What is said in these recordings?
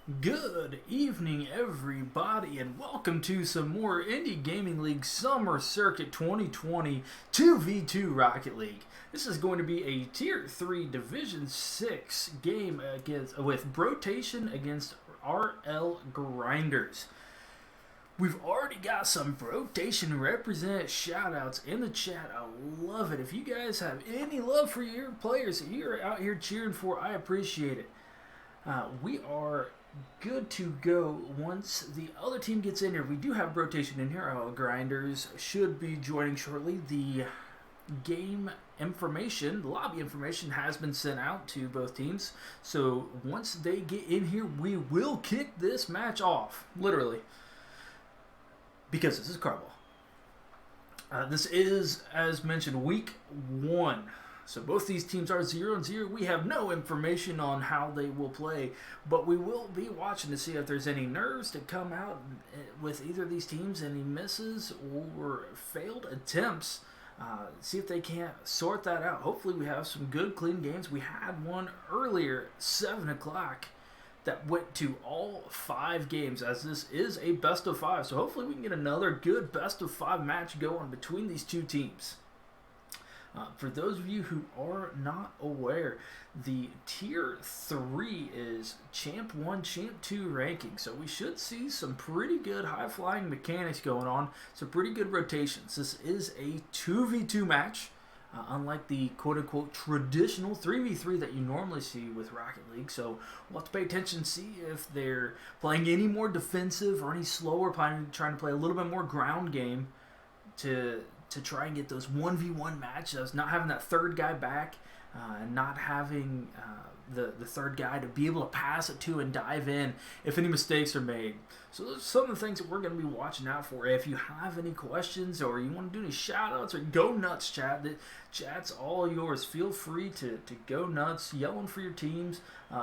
Good evening, everybody, and welcome to some more Indy Gaming League Summer Circuit 2020 2v2 Rocket League. This is going to be a Tier 3 Division 6 game with Brotation against RLGrinders. We've already got some Brotation representative shoutouts in the chat. I love it. If you guys have any love for your players that you're out here cheering for, I appreciate it. We are good to go once the other team gets in here. We do have Brotation in here. RLGrinders should be joining shortly. The game information, the lobby information has been sent out to both teams. So once they get in here, we will kick this match off, literally. Because this is Carball. This is, as mentioned, week 1. So both these teams are 0-0. We have no information on how they will play, but we will be watching to see if there's any nerves to come out with either of these teams, any misses or failed attempts. See if they can't sort that out. Hopefully we have some good, clean games. We had one earlier, 7 o'clock, that went to all 5 games, as this is a best of 5. So hopefully we can get another good best of 5 match going between these two teams. For those of you who are not aware, the Tier 3 is Champ 1, Champ 2 ranking. So we should see some pretty good high-flying mechanics going on. Some pretty good rotations. This is a 2v2 match, unlike the quote-unquote traditional 3v3 that you normally see with Rocket League. So we'll have to pay attention and see if they're playing any more defensive or any slower, trying to play a little bit more ground game to try and get those 1v1 matchups, not having that third guy back, and not having the third guy to be able to pass it to and dive in if any mistakes are made. So those are some of the things that we're going to be watching out for. If you have any questions or you want to do any shout-outs or go nuts, chat, the chat's all yours. Feel free to go nuts, yelling for your teams,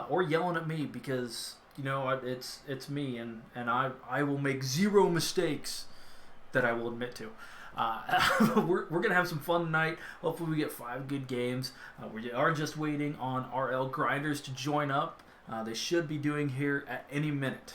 or yelling at me, because, you know, it's me, and I will make 0 mistakes that I will admit to. We're going to have some fun tonight. Hopefully we get 5 good games. We are just waiting on RLGrinders to join up. They should be doing here at any minute.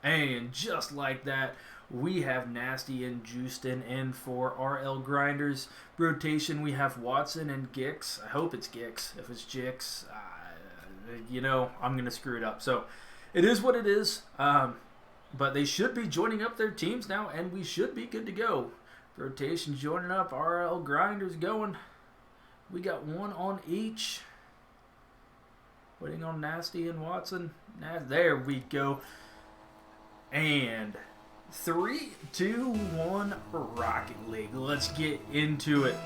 And just like that, we have Nasty and Justin in for RLGrinders. Rotation, we have Watson and Gix. I hope it's Gix. If it's Jix, you know, I'm going to screw it up. So it is what it is. But they should be joining up their teams now, and we should be good to go. Rotation joining up. RLGrinders going. We got 1 on each. Waiting on Nasty and Watson. There we go. And 3, 2, 1, Rocket League. Let's get into it.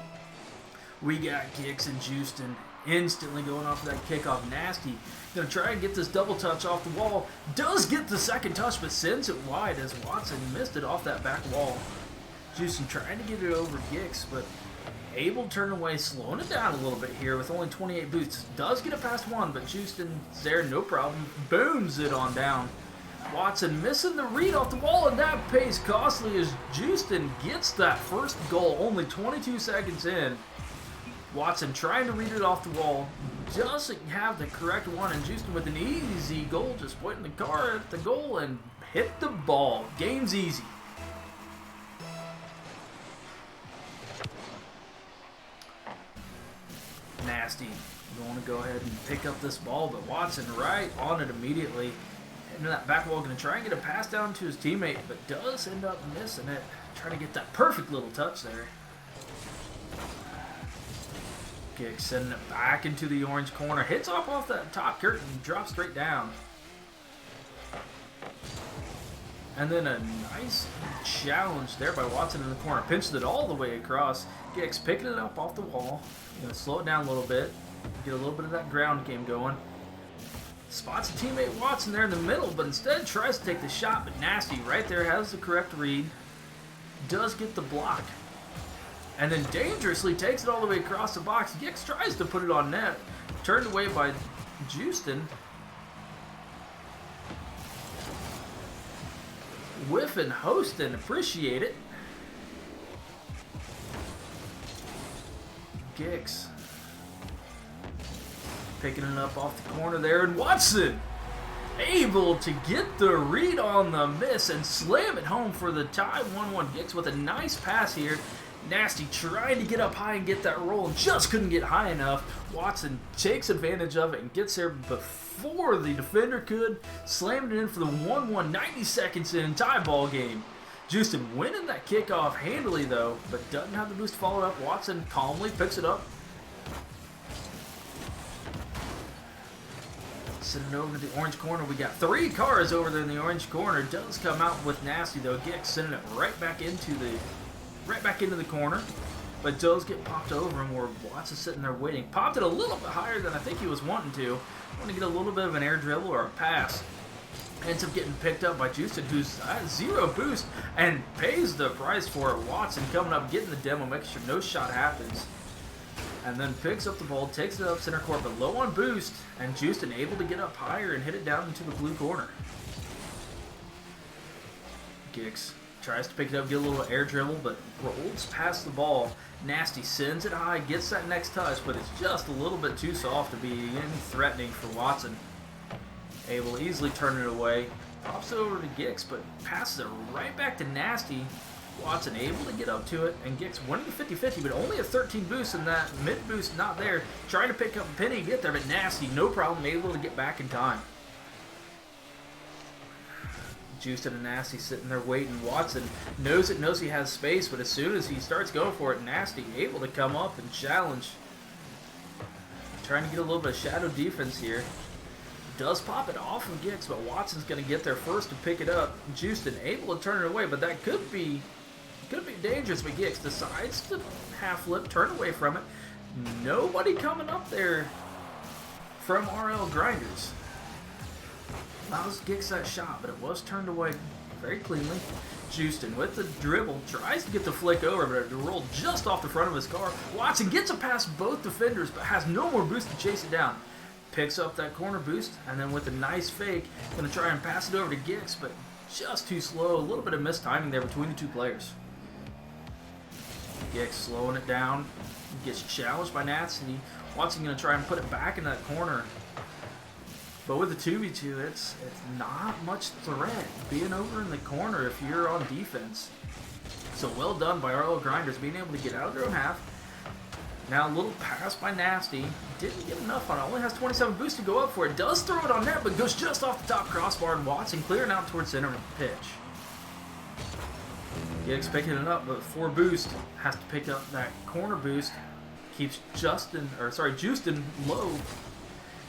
We got Gix and Justin instantly going off of that kickoff. Nasty gonna try and get this double touch off the wall. Does get the second touch, but sends it wide as Watson missed it off that back wall. Justin trying to get it over Gix, but able to turn away, slowing it down a little bit here with only 28 boots. Does get it past 1, but Justin's there, no problem. Booms it on down. Watson missing the read off the wall, and that pays costly as Justin gets that first goal only 22 seconds in. Watson trying to read it off the wall, doesn't have the correct one, and Justin with an easy goal, just pointing the car at the goal and hit the ball. Game's easy. Nasty going to go ahead and pick up this ball, but Watson right on it immediately. And that back wall going to try and get a pass down to his teammate, but does end up missing it. Trying to get that perfect little touch there. Kick, sending it back into the orange corner. Hits off that top curtain and drops straight down. And then a nice challenge there by Watson in the corner. Pinched it all the way across. Gix picking it up off the wall. Going to slow it down a little bit. Get a little bit of that ground game going. Spots a teammate Watson there in the middle, but instead tries to take the shot. But Nasty right there has the correct read. Does get the block. And then dangerously takes it all the way across the box. Gix tries to put it on net. Turned away by Justin. Whiffing, hosting, appreciate it. Gix picking it up off the corner there, and Watson able to get the read on the miss and slam it home for the tie. 1-1. Gix with a nice pass here. Nasty trying to get up high and get that roll and just couldn't get high enough. Watson takes advantage of it and gets there before the defender could. Slammed it in for the 1-1, 90 seconds in, tie ball game. Houston winning that kickoff handily though, but doesn't have the boost followed up. Watson calmly picks it up. Sitting over to the orange corner. We got 3 cars over there in the orange corner. Does come out with Nasty though. Gix sending it right back into the corner. But does get popped over and where Watson's sitting there waiting. Popped it a little bit higher than I think he was wanting to. Want to get a little bit of an air dribble or a pass. Ends up getting picked up by Houston, who's at 0 boost and pays the price for it. Watson coming up, getting the demo, making sure no shot happens. And then picks up the ball, takes it up center court, but low on boost. And Houston able to get up higher and hit it down into the blue corner. Gix tries to pick it up, get a little air dribble, but rolls past the ball. Nasty sends it high, gets that next touch, but it's just a little bit too soft to be any threatening for Watson. Able to easily turn it away. Pops it over to Gix, but passes it right back to Nasty. Watson able to get up to it, and Gix winning the 50-50, but only a 13 boost, and that mid boost not there. Trying to pick up a penny, get there, but Nasty, no problem, able to get back in time. Houston and Nasty sitting there waiting. Watson knows he has space, but as soon as he starts going for it, Nasty able to come up and challenge. Trying to get a little bit of shadow defense here. Does pop it off of Gix, but Watson's going to get there first to pick it up. Houston able to turn it away, but that could be dangerous. But Gix decides to half flip, turn away from it. Nobody coming up there from RLGrinders. Allows Gix that shot, but it was turned away very cleanly. Houston with the dribble tries to get the flick over, but it rolled just off the front of his car. Watson gets it past both defenders, but has no more boost to chase it down. Picks up that corner boost, and then with a nice fake, going to try and pass it over to Gix, but just too slow. A little bit of missed timing there between the 2 players. Gix slowing it down. Gets challenged by Nasty. Watson going to try and put it back in that corner. But with the 2v2, it's not much threat being over in the corner if you're on defense. So well done by RLGrinders being able to get out of their own half. Now a little pass by Nasty. Didn't get enough on it. Only has 27 boost to go up for it. Does throw it on net, but goes just off the top crossbar. And Watson clearing out towards center of the pitch. Gix picking it up, but 4 boost. Has to pick up that corner boost. Keeps Houston low.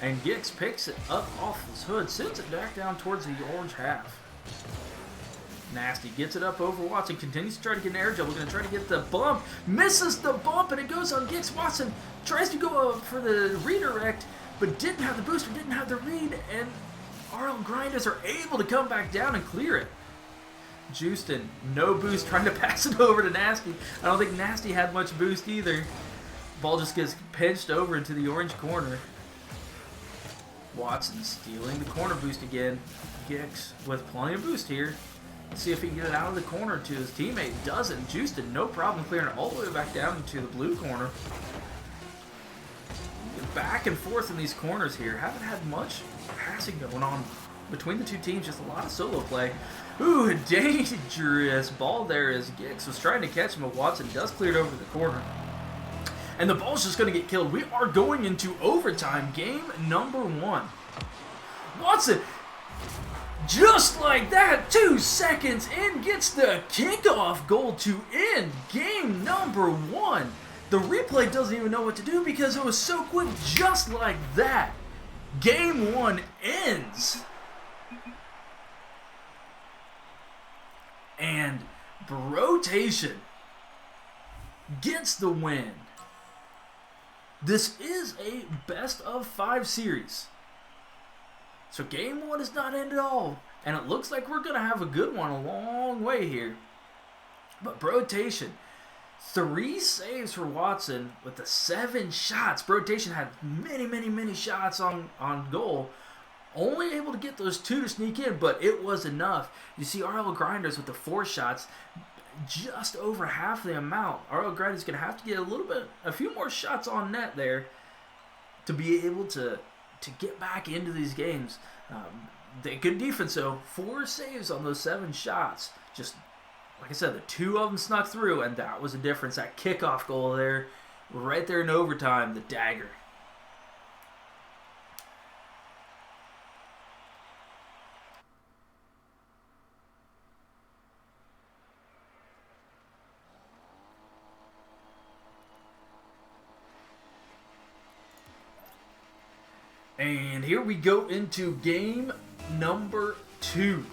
And Gix picks it up off his hood. Sends it back down towards the orange half. Nasty gets it up over Watson. Continues to try to get an air dribble. Going to try to get the bump. Misses the bump, and it goes on Gix. Watson tries to go up for the redirect, but didn't have the boost or didn't have the read. And RLGrinders are able to come back down and clear it. Houston, no boost, trying to pass it over to Nasty. I don't think Nasty had much boost either. Ball just gets pinched over into the orange corner. Watson stealing the corner boost again. Gix with plenty of boost here. Let's see if he can get it out of the corner to his teammate. Doesn't. Houston, no problem clearing it all the way back down into the blue corner. Back and forth in these corners here. Haven't had much passing going on between the 2 teams. Just a lot of solo play. Ooh, a dangerous ball there as Gix was trying to catch him, but Watson does clear it over the corner. And the ball's just going to get killed. We are going into overtime, game number 1. Watson, just like that, 2 seconds in, gets the kickoff goal to end game number 1. The replay doesn't even know what to do because it was so quick, just like that. Game 1 ends. And Brotation gets the win. This is a best of 5 series. So game 1 is not ended all. And it looks like we're going to have a good one a long way here. But Brotation, 3 saves for Watson with the 7 shots. Brotation had many shots on goal. Only able to get those 2 to sneak in, but it was enough. You see RLGrinders with the 4 shots. just over half the amount. RLGrinders is going to have to get a few more shots on net there to be able to get back into these games. Good defense though. 4 saves on those 7 shots. Just like I said, the 2 of them snuck through, and that was the difference. That kickoff goal there, right there in overtime, the dagger. And here we go into game number 2.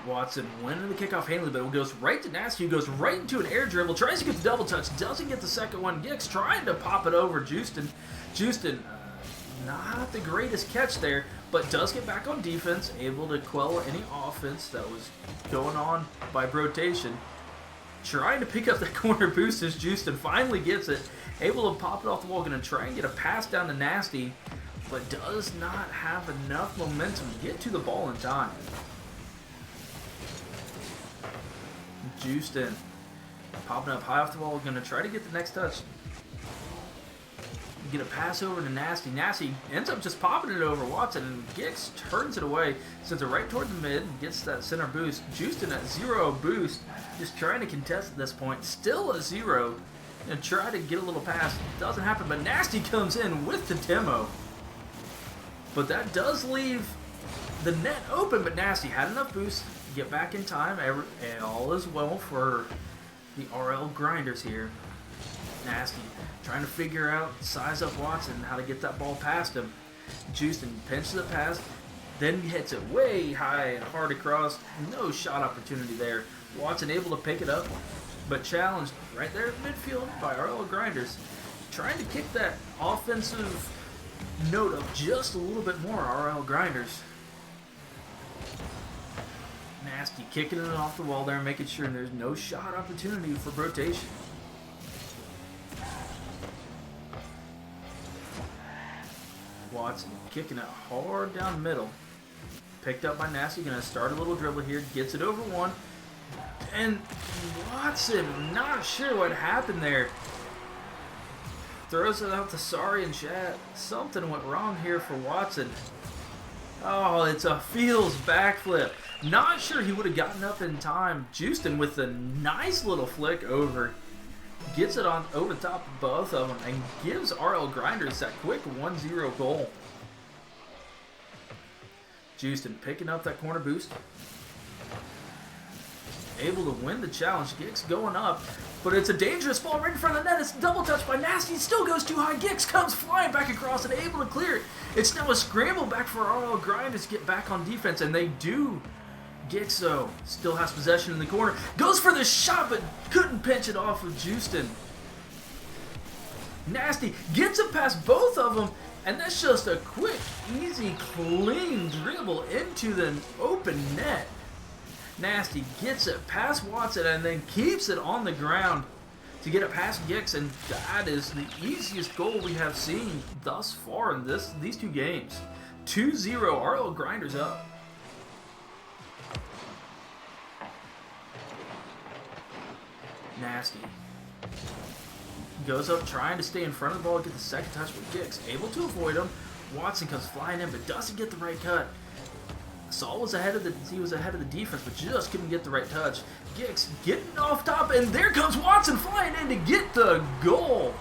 Watson winning the kickoff handling, but it goes right to Nasty, who goes right into an air dribble, tries to get the double touch, doesn't get the second one. Gix trying to pop it over Houston. Houston, not the greatest catch there, but does get back on defense, able to quell any offense that was going on by Brotation. Trying to pick up that corner boost as Houston finally gets it, able to pop it off the wall, going to try and get a pass down to Nasty, but does not have enough momentum to get to the ball in time. Houston popping up high off the wall, going to try to get the next touch. Get a pass over to Nasty. Nasty ends up just popping it over Watson, and Gix turns it away, sends it right toward the mid, gets that center boost. Houston at 0 boost, just trying to contest at this point. Still a 0, and try to get a little pass. Doesn't happen, but Nasty comes in with the demo. But that does leave the net open, but Nasty had enough boost to get back in time. And all is well for the RLGrinders here. Nasty trying to figure out, size up Watson, how to get that ball past him. Houston pinches the pass, then hits it way high and hard across. No shot opportunity there. Watson able to pick it up, but challenged right there at midfield by RLGrinders. Trying to kick that offensive note up just a little bit more, RLGrinders. Nasty kicking it off the wall there, making sure there's no shot opportunity for Brotation. Watson kicking it hard down the middle. Picked up by Nasty, going to start a little dribble here, gets it over one. And Watson, not sure what happened there. Throws it out to Sorry in chat. Something went wrong here for Watson. Oh, it's a Fields backflip. Not sure he would have gotten up in time. Houston with a nice little flick over. Gets it on over the top of both of them and gives RLGrinders that quick 1-0 goal. Houston picking up that corner boost. Able to win the challenge. Gix going up, but it's a dangerous ball right in front of the net. It's double touched by Nasty. Still goes too high. Gix comes flying back across and able to clear it. It's now a scramble back for RLGrinders to get back on defense, and they do. Gix, though, still has possession in the corner. Goes for the shot, but couldn't pinch it off of Houston. Nasty gets it past both of them, and that's just a quick, easy, clean dribble into the open net. Nasty gets it past Watson and then keeps it on the ground to get it past Gix, and that is the easiest goal we have seen thus far in these 2 games. 2-0, RLGrinders up. Nasty goes up trying to stay in front of the ball, get the second touch with Gix. Able to avoid him. Watson comes flying in but doesn't get the right cut. Saul was ahead of the defense, but just couldn't get the right touch. Gix getting off top, and there comes Watson flying in to get the goal.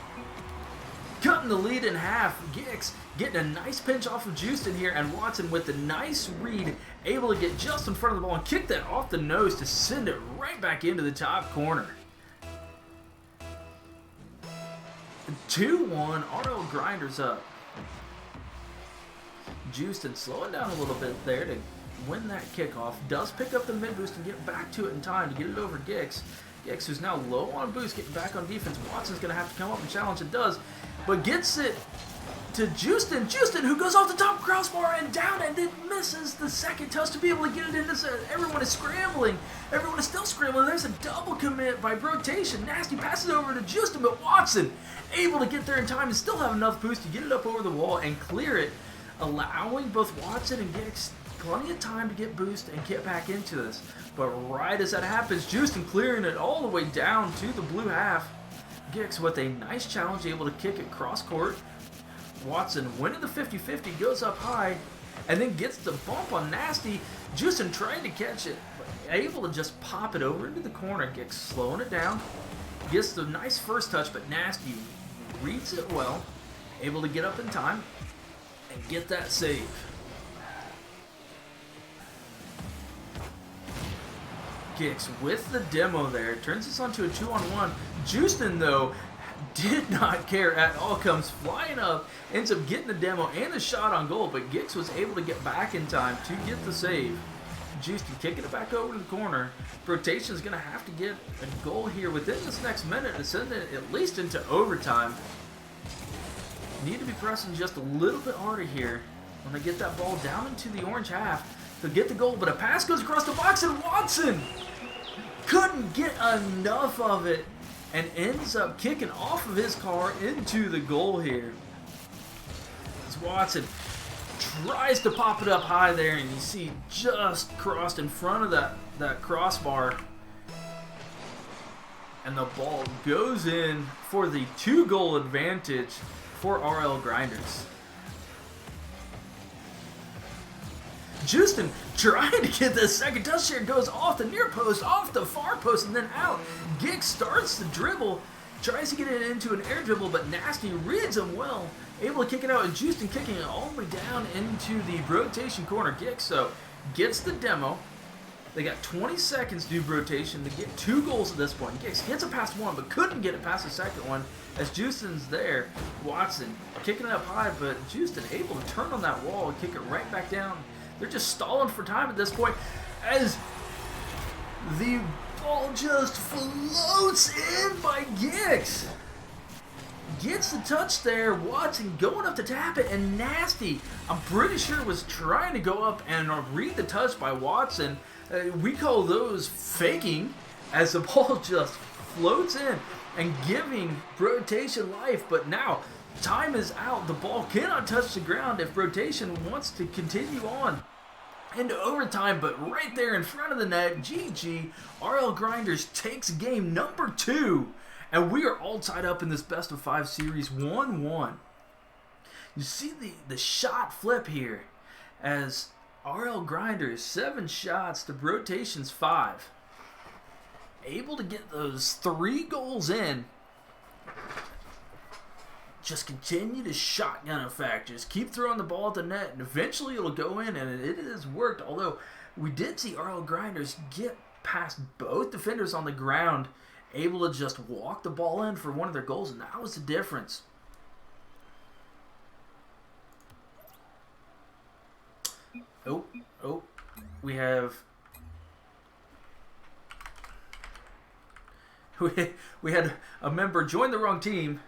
Cutting the lead in half. Gix getting a nice pinch off of Houston here, and Watson with the nice read, able to get just in front of the ball and kick that off the nose to send it right back into the top corner. 2-1, RLGrinders up. Houston slowing down a little bit there to win that kickoff. Does pick up the mid boost and get back to it in time to get it over Gix. Gix, who's now low on boost, getting back on defense. Watson's going to have to come up and challenge. It does, but gets it to Houston. Houston, who goes off the top crossbar and down, and then misses the second touch to be able to get it into. Everyone is scrambling. Everyone is still scrambling. There's a double commit by Brotation. Nasty passes over to Houston, but Watson able to get there in time and still have enough boost to get it up over the wall and clear it, allowing both Watson and Gix plenty of time to get boost and get back into this. But right as that happens, Justin clearing it all the way down to the blue half. Gix with a nice challenge, able to kick it cross court. Watson winning the 50-50, goes up high, and then gets the bump on Nasty. Justin trying to catch it, but able to just pop it over into the corner. Gix slowing it down, gets the nice first touch, but Nasty reads it well, able to get up in time and get that save. Gix with the demo there, turns this onto a 2-on-1. Justin, though, did not care at all, comes flying up, ends up getting the demo and the shot on goal, but Gix was able to get back in time to get the save. Justin kicking it back over to the corner. Brotation is going to have to get a goal here within this next minute to send it at least into overtime. Need to be pressing just a little bit harder here when they get that ball down into the orange half. They'll get the goal, but a pass goes across the box, and Watson couldn't get enough of it and ends up kicking off of his car into the goal here. As Watson tries to pop it up high there, and you see just crossed in front of that crossbar. And the ball goes in for the 2-goal advantage for RLGrinders. Justin trying to get the second touch here, goes off the near post, off the far post, and then out. Gix starts the dribble, tries to get it into an air dribble, but Nasty reads him well, able to kick it out, and Justin kicking it all the way down into the rotation corner. Gix, so, gets the demo. They got 20 seconds to do rotation to get 2 goals at this point. Gix gets it past one, but couldn't get it past the second one as Justin's there. Watson kicking it up high, but Justin able to turn on that wall and kick it right back down. They're just stalling for time at this point as the ball just floats in by Gix. Gets the touch there. Watson going up to tap it, and Nasty, I'm pretty sure, was trying to go up and read the touch by Watson. We call those faking, as the ball just floats in and giving Brotation life. But now time is out. The ball cannot touch the ground if Brotation wants to continue on into overtime, but right there in front of the net, GG, RLGrinders takes game number 2, and we are all tied up in this best of 5 series 1-1. You see the shot flip here as RLGrinders 7 shots to Brotation's 5. Able to get those 3 goals in. Just continue to shotgun effect. Just keep throwing the ball at the net, and eventually it'll go in, and it has worked. Although we did see RLGrinders get past both defenders on the ground, able to just walk the ball in for one of their goals, and that was the difference. Oh, we had a member join the wrong team.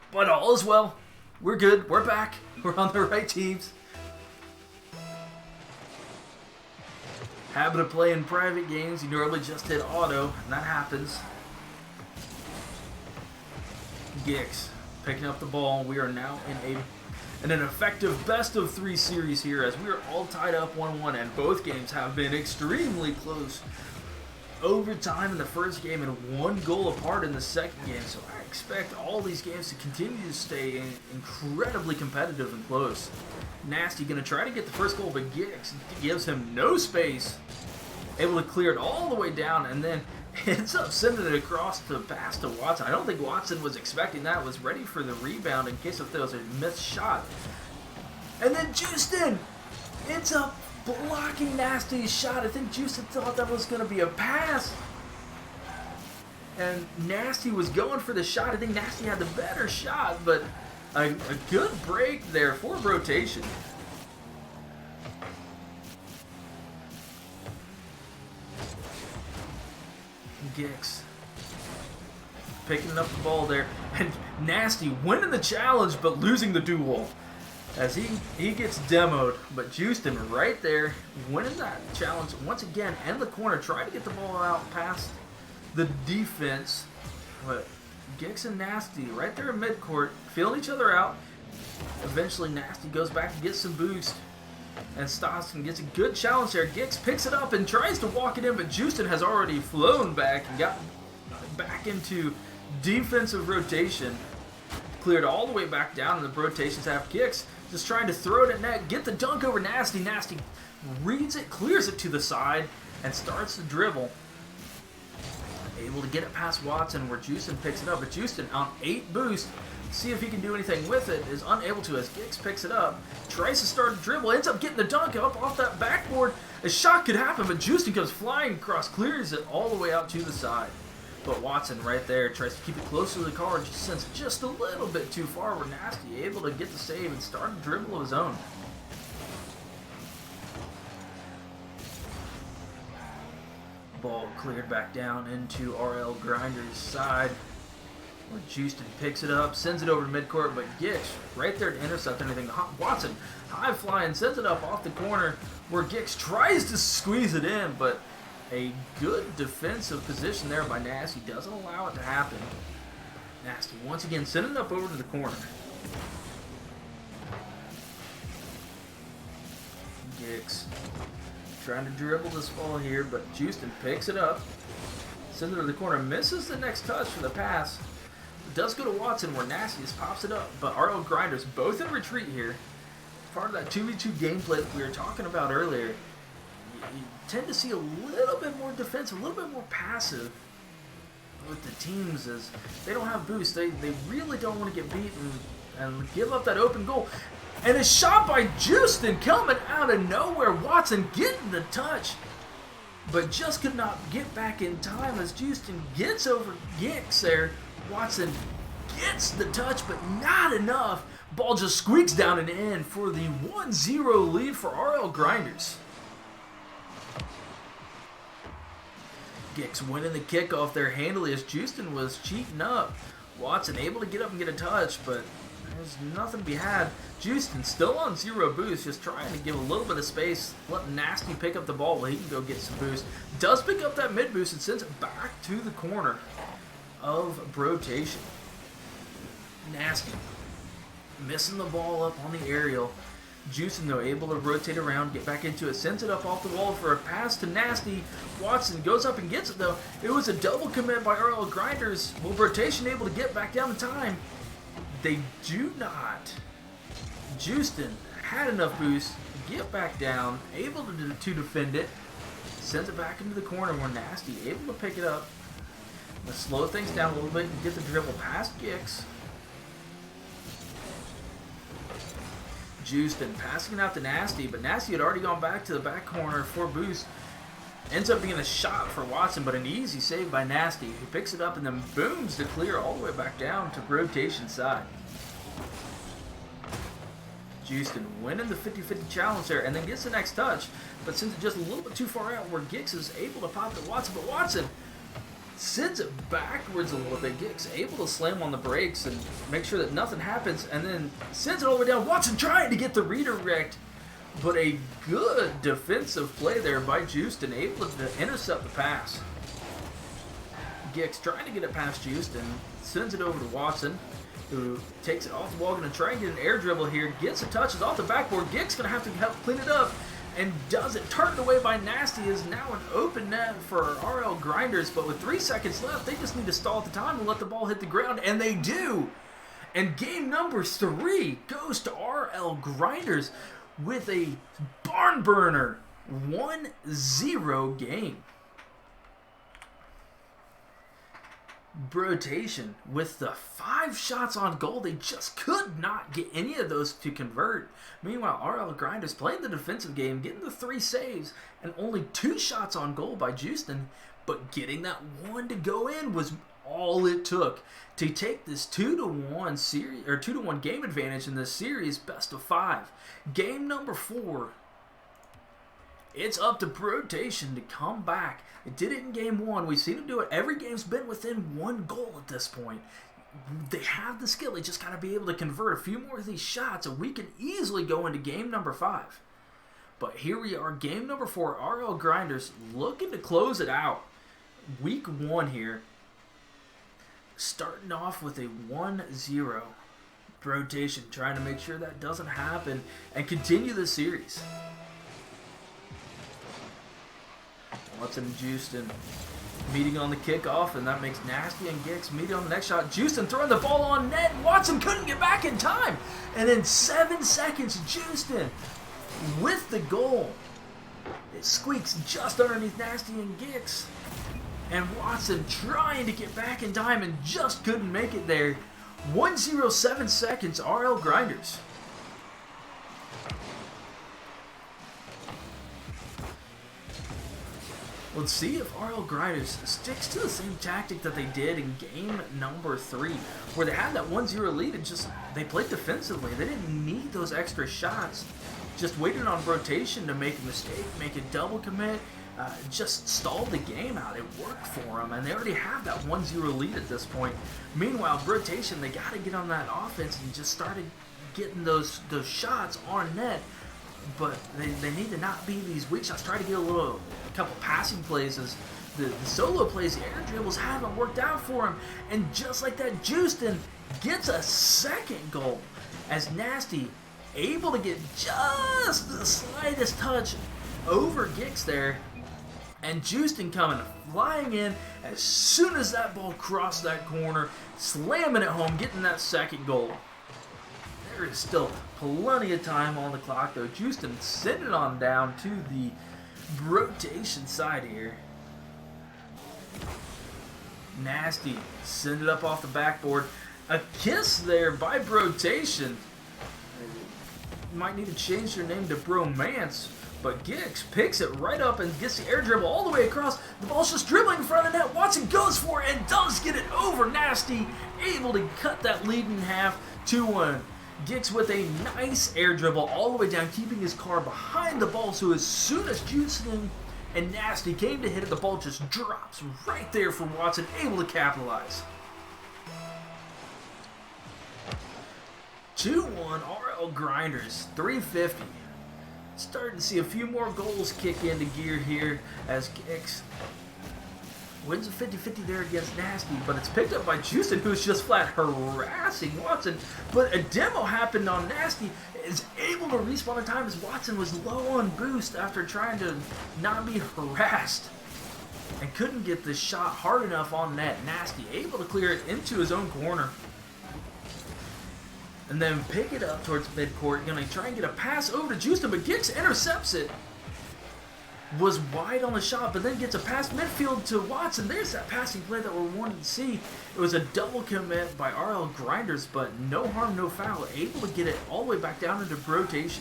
But all is well. We're good. We're back. We're on the right teams. Habit of playing private games. You normally just hit auto, and that happens. Gix picking up the ball. We are now in an effective best of 3 series here, as we are all tied up 1-1, and both games have been extremely close. Overtime in the first game and 1 goal apart in the second game, so I expect all these games to continue to stay incredibly competitive and close. Nasty going to try to get the first goal, but Gix gives him no space, able to clear it all the way down, and then ends up sending it across the pass to Watson. I don't think Watson was expecting that, was ready for the rebound in case if there was a missed shot. And then Justin ends up blocking Nasty's shot. I think Justin thought that was going to be a pass, and Nasty was going for the shot. I think Nasty had the better shot, but a good break there for Brotation. Gix picking up the ball there, and Nasty winning the challenge but losing the duel as he gets demoed. But Justin right there winning that challenge once again in the corner, trying to get the ball out past the defense. But Gix and Nasty right there in midcourt, feeling each other out. Eventually Nasty goes back to get some boost. And Stockton gets a good challenge there. Gix picks it up and tries to walk it in, but Houston has already flown back and got back into defensive rotation. Cleared all the way back down, and the rotations have Gix just trying to throw it at net, get the dunk over Nasty. Nasty reads it, clears it to the side, and starts to dribble. Able to get it past Watson, where Houston picks it up. But Houston on 8 boost, see if he can do anything with it, is unable to as Gix picks it up, tries to start a dribble, ends up getting the dunk up off that backboard. A shot could happen, but Houston comes flying across, clears it all the way out to the side. But Watson right there tries to keep it close to the car, just sends it just a little bit too far, where Nasty able to get the save and start a dribble of his own. Ball cleared back down into RLGrinders' side, where Houston picks it up, sends it over to midcourt, but Gix right there to intercept anything. Watson high flying, sends it up off the corner, where Gix tries to squeeze it in, but a good defensive position there by Nasty doesn't allow it to happen. Nasty once again sending it up over to the corner. Gix trying to dribble this ball here, but Houston picks it up, sends it to the corner, misses the next touch for the pass. It does go to Watson, where Nasty just pops it up, but RLGrinders both in retreat here. Part of that 2v2 gameplay that we were talking about earlier. You tend to see a little bit more defensive, a little bit more passive with the teams, as they don't have boost. They really don't want to get beaten and give up that open goal. And a shot by Houston coming out of nowhere. Watson getting the touch, but just could not get back in time as Houston gets over Gix there. Watson gets the touch, but not enough. Ball just squeaks down and in for the 1-0 lead for RLGrinders. Gix winning the kickoff there handily as Houston was cheating up. Watson able to get up and get a touch, but there's nothing to be had. Houston still on 0 boost, just trying to give a little bit of space, let Nasty pick up the ball while he can go get some boost. Does pick up that mid boost and sends it back to the corner of Brotation. Nasty missing the ball up on the aerial. Houston, though, able to rotate around, get back into it, sends it up off the wall for a pass to Nasty. Watson goes up and gets it, though. It was a double commit by RLGrinders. Will Brotation able to get back down in time? They do not. Houston had enough boost to get back down, able to defend it. Sends it back into the corner where Nasty able to pick it up. Let's slow things down a little bit and get the dribble past Gix. Houston passing it out to Nasty, but Nasty had already gone back to the back corner for boost. Ends up being a shot for Watson, but an easy save by Nasty, who picks it up and then booms to clear all the way back down to Brotation side. Houston winning the 50-50 challenge there, and then gets the next touch, but sends it just a little bit too far out where Gix is able to pop to Watson, but Watson sends it backwards a little bit. Gix able to slam on the brakes and make sure that nothing happens, and then sends it all the way down. Watson trying to get the redirect, but a good defensive play there by Houston, able to intercept the pass. Gix trying to get it past Houston, sends it over to Watson, who takes it off the wall, going to try and get an air dribble here, gets the touches off the backboard. Gix going to have to help clean it up, and does it. Turned away by Nasty is now an open net for RLGrinders, but with 3 seconds left, they just need to stall at the time and let the ball hit the ground, and they do. And game number 3 goes to RLGrinders with a barn burner 1-0 game. Brotation with the 5 shots on goal, they just could not get any of those to convert. Meanwhile, RLGrinders playing the defensive game, getting the 3 saves and only 2 shots on goal by Houston, but getting that one to go in was all it took to take this 2-1 series or 2-1 game advantage in this series, best of 5. Game number 4. It's up to Brotation to come back. It did it in game 1. We've seen them do it. Every game's been within 1 goal at this point. They have the skill. They just got to be able to convert a few more of these shots, and we can easily go into game number 5. But here we are, game number 4. RLGrinders looking to close it out. Week 1 here. Starting off with a 1-0. Brotation trying to make sure that doesn't happen and continue the series. Watson and Houston meeting on the kickoff, and that makes Nasty and Gix meeting on the next shot. Houston throwing the ball on net. Watson couldn't get back in time. And in 7 seconds, Houston with the goal. It squeaks just underneath Nasty and Gix. And Watson trying to get back in time and just couldn't make it there. 1:07 seconds, RLGrinders. Let's see if RLGrinders sticks to the same tactic that they did in game number 3, where they had that 1-0 lead and just they played defensively. They didn't need those extra shots. Just waited on Brotation to make a mistake, make a double commit, just stalled the game out. It worked for them, and they already have that 1-0 lead at this point. Meanwhile, Brotation, they got to get on that offense and just started getting those shots on net. But they need to not be these weak shots. Try to get a couple passing plays as the solo plays, the air dribbles haven't worked out for him. And just like that, Houston gets a second goal as Nasty able to get just the slightest touch over Gix there. And Houston coming flying in as soon as that ball crossed that corner, slamming it home, getting that second goal. There is still plenty of time on the clock, though. Houston send it on down to the Brotation side here. Nasty send it up off the backboard. A kiss there by Brotation. Might need to change their name to Bromance, but Gix picks it right up and gets the air dribble all the way across. The ball's just dribbling in front of the net. Watson goes for it and does get it over Nasty, able to cut that lead in half, 2-1. Gix with a nice air dribble all the way down, keeping his car behind the ball, so as soon as Houston and Nasty came to hit it, the ball just drops right there for Watson, able to capitalize. 2-1 RLGrinders, 350. Starting to see a few more goals kick into gear here as Gix wins a 50-50 there against Nasty, but it's picked up by Houston, who's just flat harassing Watson. But a demo happened on Nasty, is able to respawn in time as Watson was low on boost after trying to not be harassed and couldn't get the shot hard enough on net. Nasty able to clear it into his own corner and then pick it up towards midcourt. Gonna try and get a pass over to Houston, but Gix intercepts it. Was wide on the shot, but then gets a pass midfield to Watson. There's that passing play that we're wanting to see. It was a double commit by RLGrinders, but no harm, no foul. Able to get it all the way back down into Brotation.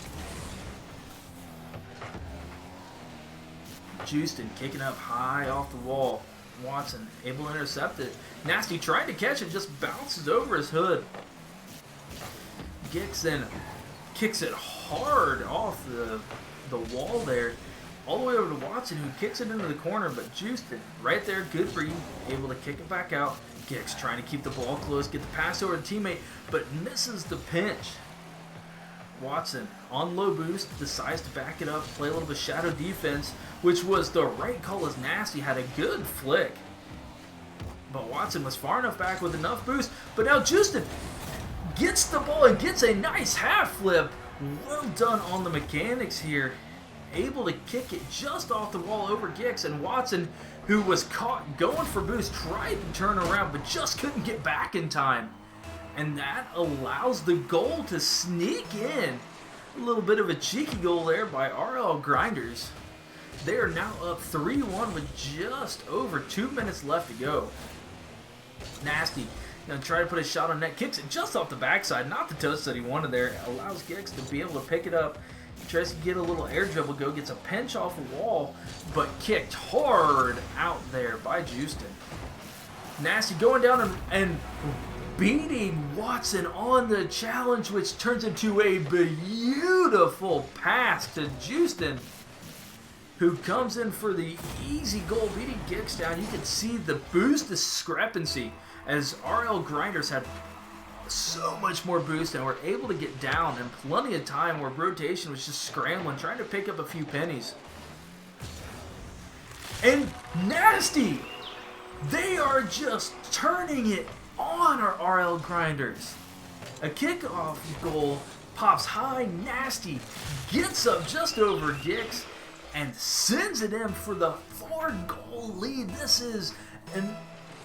Houston kicking up high off the wall. Watson able to intercept it. Nasty trying to catch it, just bounces over his hood. Gix then kicks it hard off the wall there, all the way over to Watson, who kicks it into the corner, but Houston right there, good for you, able to kick it back out. Gix trying to keep the ball close, get the pass over to teammate, but misses the pinch. Watson on low boost, decides to back it up, play a little bit of shadow defense, which was the right call as Nasty had a good flick. But Watson was far enough back with enough boost, but now Houston gets the ball and gets a nice half flip. Well done on the mechanics here. Able to kick it just off the wall over Gix, and Watson, who was caught going for boost, tried to turn around but just couldn't get back in time. And that allows the goal to sneak in. A little bit of a cheeky goal there by RLGrinders. They are now up 3-1 with just over 2 minutes left to go. Nasty gonna try to put a shot on net, kicks it just off the backside, not the touch that he wanted there. Allows Gix to be able to pick it up. Tries to get a little air dribble go, gets a pinch off a wall, but kicked hard out there by Houston. Nasty going down and beating Watson on the challenge, which turns into a beautiful pass to Houston, who comes in for the easy goal, beating Gix down. You can see the boost discrepancy as RLGrinders had so much more boost and were able to get down in plenty of time, where Brotation was just scrambling, trying to pick up a few pennies. And Nasty, they are just turning it on our RLGrinders. A kickoff goal pops high, Nasty gets up just over Gix and sends it in for the 4-goal lead. This is an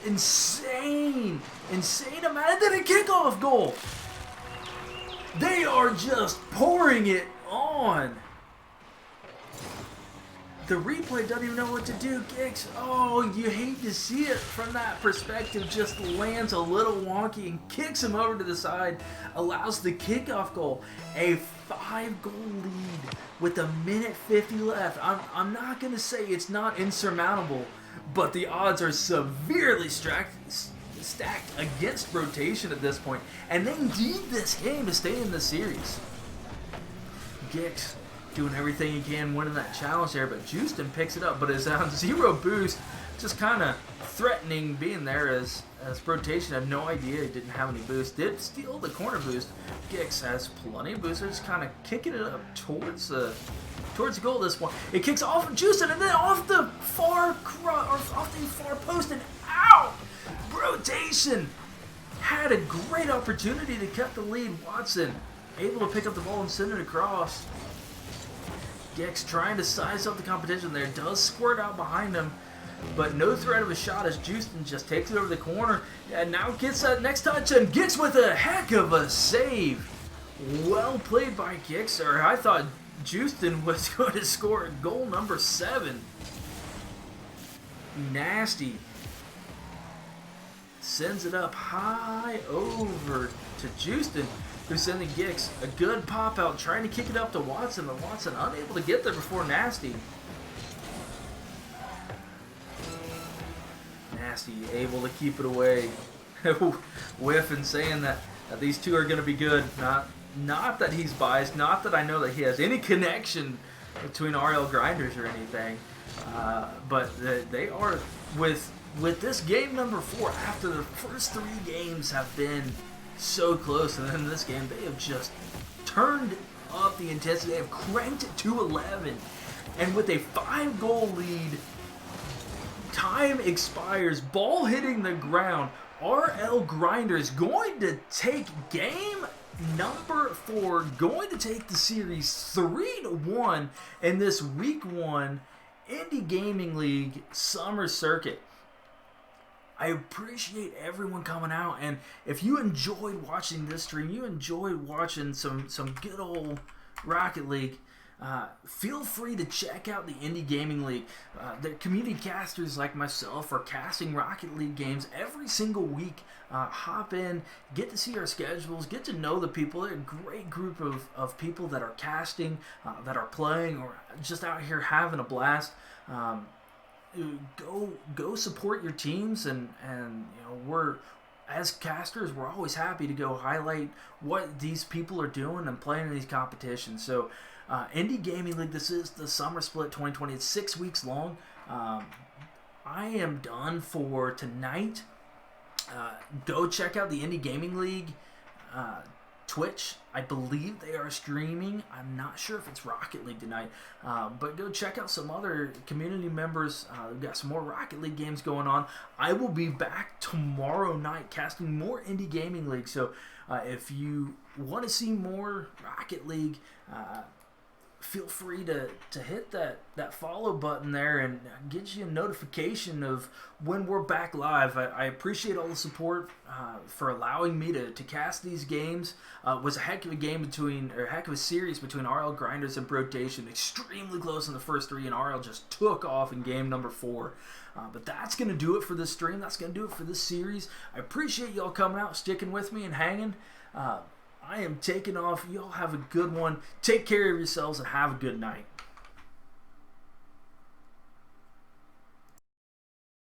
insane amount. And then a kickoff goal. They are just pouring it on. The replay doesn't even know what to do. Gix, oh, you hate to see it from that perspective, just lands a little wonky and kicks him over to the side, allows the kickoff goal. A 5-goal lead with 1:50 left. I'm not going to say it's not insurmountable, but the odds are severely stacked against Brotation at this point, and they need this game to stay in the series. Gix doing everything he can, winning that challenge there, but Justin picks it up, but is on 0 boost, just kind of threatening being there as Brotation had no idea he didn't have any boost. Did steal the corner boost. Gix has plenty of boost. They're just kind of kicking it up towards the goal at this point. It kicks off of Justin and then off the far post and out. Brotation had a great opportunity to cut the lead. Watson able to pick up the ball and send it across. Gix trying to size up the competition there. Does squirt out behind him, but no threat of a shot as Justin just takes it over the corner and now gets that next touch, and Gix with a heck of a save. Well played by Gix. Or I thought Justin was going to score goal number 7. Nasty sends it up high over to Justin, who's sending Gix a good pop out, trying to kick it up to Watson, but Watson unable to get there before Nasty. Nasty able to keep it away. Whiff and saying that these two are going to be good. Not that he's biased, not that I know that he has any connection between RLGrinders or anything, but they are with this game number 4, after the first 3 games have been so close, and then this game they have just turned up the intensity. They have cranked it to 11, and with a 5-goal lead, time expires, ball hitting the ground. RLGrinders going to take game number 4, going to take the series 3-1 in this week 1 Indy Gaming League Summer Circuit. I appreciate everyone coming out, and if you enjoyed watching this stream, you enjoyed watching some good old Rocket League, feel free to check out the Indy Gaming League. The community casters like myself are casting Rocket League games every single week. Hop in, get to see our schedules, get to know the people. They're a great group of people that are casting, that are playing, or just out here having a blast. Go support your teams, and you know, we're, as casters, we're always happy to go highlight what these people are doing and playing in these competitions. So Indy Gaming League, this is the Summer Split 2020. It's 6 weeks long. I am done for tonight. Go check out the Indy Gaming League Twitch. I believe they are streaming. I'm not sure if it's Rocket League tonight, but go check out some other community members. We've got some more Rocket League games going on. I will be back tomorrow night casting more Indy Gaming League. So if you want to see more Rocket League, feel free to hit that follow button there and get you a notification of when we're back live. I appreciate all the support for allowing me to cast these games. It was a heck of a heck of a series between RLGrinders and Brotation. Extremely close in the first 3, and RL just took off in game number 4. But that's going to do it for this stream. That's going to do it for this series. I appreciate y'all coming out, sticking with me, and hanging. I am taking off. Y'all have a good one. Take care of yourselves and have a good night.